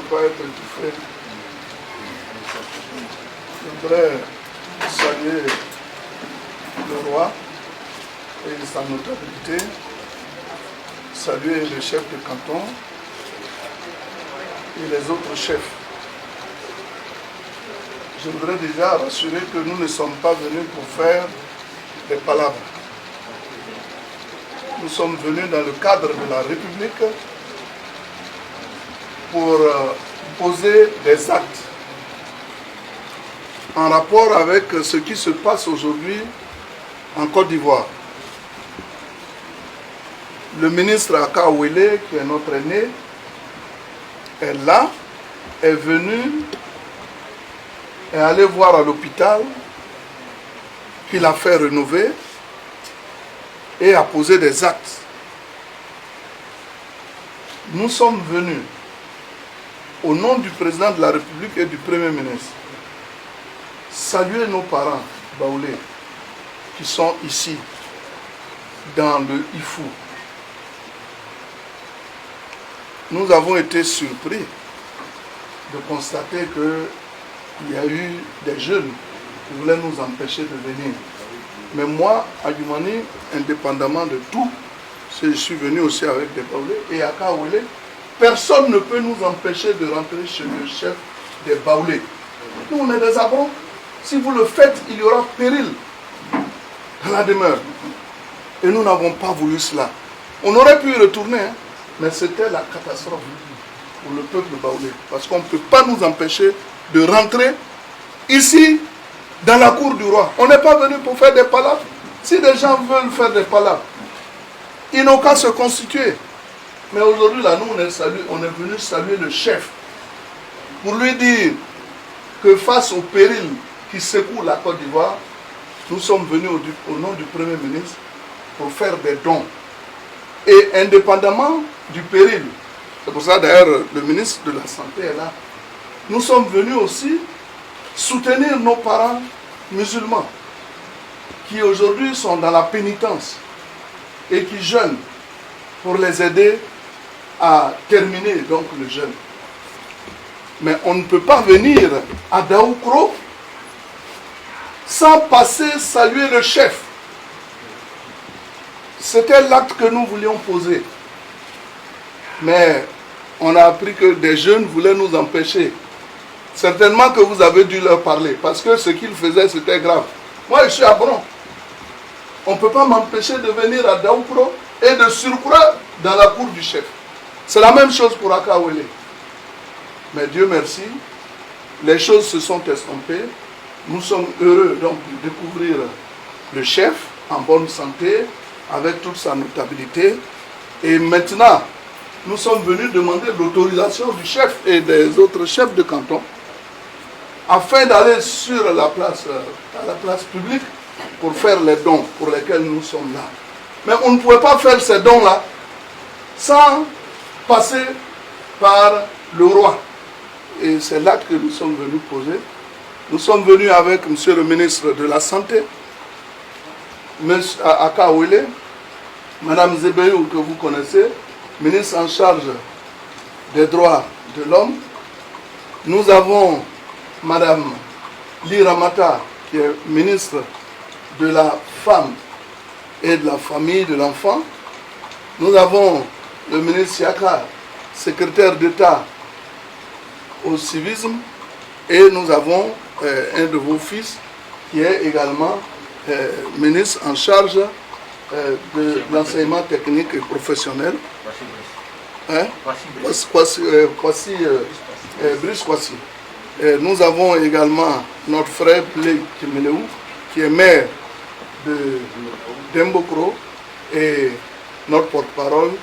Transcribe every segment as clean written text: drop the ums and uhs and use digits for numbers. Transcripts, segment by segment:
pas être étouffé. Je voudrais saluer le roi et sa notabilité, saluer le chef de canton et les autres chefs. Je voudrais déjà rassurer que nous ne sommes pas venus pour faire des palabres. Nous sommes venus dans le cadre de la République pour poser des actes en rapport avec ce qui se passe aujourd'hui en Côte d'Ivoire. Le ministre Aka Ouele, qui est notre aîné, est là, est venu, est allé voir à l'hôpital qu'il a fait rénover et a posé des actes. Nous sommes venus au nom du président de la République et du Premier ministre saluer nos parents baoulés qui sont ici dans le IFU. Nous avons été surpris de constater qu'il y a eu des jeunes qui voulaient nous empêcher de venir. Mais moi, à Yumani, indépendamment de tout, je suis venu aussi avec des baoulés et à Kaouélé, personne ne peut nous empêcher de rentrer chez le chef des baoulés. Nous, on est des abrons. Si vous le faites, il y aura péril dans la demeure. Et nous n'avons pas voulu cela. On aurait pu y retourner, hein, mais c'était la catastrophe pour le peuple baoulé. Parce qu'on ne peut pas nous empêcher de rentrer ici, dans la cour du roi. On n'est pas venu pour faire des palabres. Si des gens veulent faire des palabres, ils n'ont qu'à se constituer. Mais aujourd'hui, là, nous, on est venu saluer le chef pour lui dire que face au péril qui secoue la Côte d'Ivoire, nous sommes venus au nom du Premier ministre pour faire des dons. Et indépendamment du péril, c'est pour ça d'ailleurs le ministre de la Santé est là, nous sommes venus aussi soutenir nos parents musulmans qui aujourd'hui sont dans la pénitence et qui jeûnent pour les aider à terminer donc le jeûne. Mais on ne peut pas venir à Daoukro sans passer saluer le chef. C'était l'acte que nous voulions poser. Mais on a appris que des jeunes voulaient nous empêcher. Certainement que vous avez dû leur parler, parce que ce qu'ils faisaient, c'était grave. Moi, je suis à Bron. On ne peut pas m'empêcher de venir à Daoukro et de surcroît dans la cour du chef. C'est la même chose pour Aka Ouele. Mais Dieu merci, les choses se sont estompées. Nous sommes heureux donc de découvrir le chef en bonne santé, avec toute sa notabilité. Et maintenant, nous sommes venus demander l'autorisation du chef et des autres chefs de canton afin d'aller sur la place publique pour faire les dons pour lesquels nous sommes là. Mais on ne pouvait pas faire ces dons-là sans passer par le roi. Et c'est là que nous sommes venus poser. Nous sommes venus avec M. le ministre de la Santé, M. Aka Ouele, Mme Zebeyou, que vous connaissez, ministre en charge des droits de l'homme. Nous avons Mme Liramata, qui est ministre de la femme et de la famille de l'enfant. Nous avons le ministre Siaka, secrétaire d'État au civisme. Et nous avons un de vos fils qui est également ministre en charge de l'enseignement technique et professionnel. Brice Kwasi. Nous avons également notre frère Blé Kimeleou, qui est maire de Dembokro, et notre porte-parole,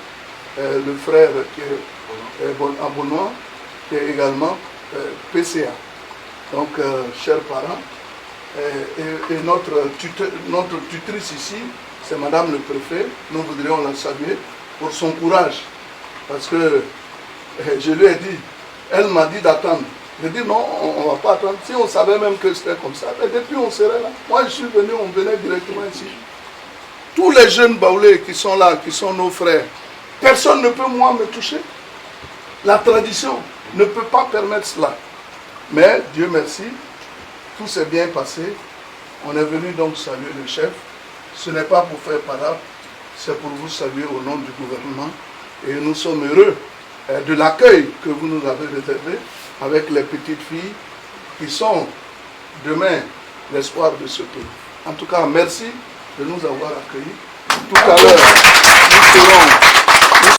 le frère qui est Abonois, qui est également PCA. Donc, chers parents, et notre tutrice ici, c'est Madame le Préfet. Nous voudrions la saluer pour son courage. Parce que je lui ai dit, elle m'a dit d'attendre. Je dis non, on ne va pas attendre. Si on savait même que c'était comme ça, mais depuis on serait là. Moi je suis venu, on venait directement ici. Tous les jeunes baoulés qui sont là, qui sont nos frères, personne ne peut moi me toucher. La tradition, ne peut pas permettre cela. Mais Dieu merci, tout s'est bien passé. On est venu donc saluer le chef. Ce n'est pas pour faire parade, c'est pour vous saluer au nom du gouvernement. Et nous sommes heureux de l'accueil que vous nous avez réservé avec les petites filles qui sont demain l'espoir de ce pays. En tout cas, merci de nous avoir accueillis. Tout à l'heure, nous serons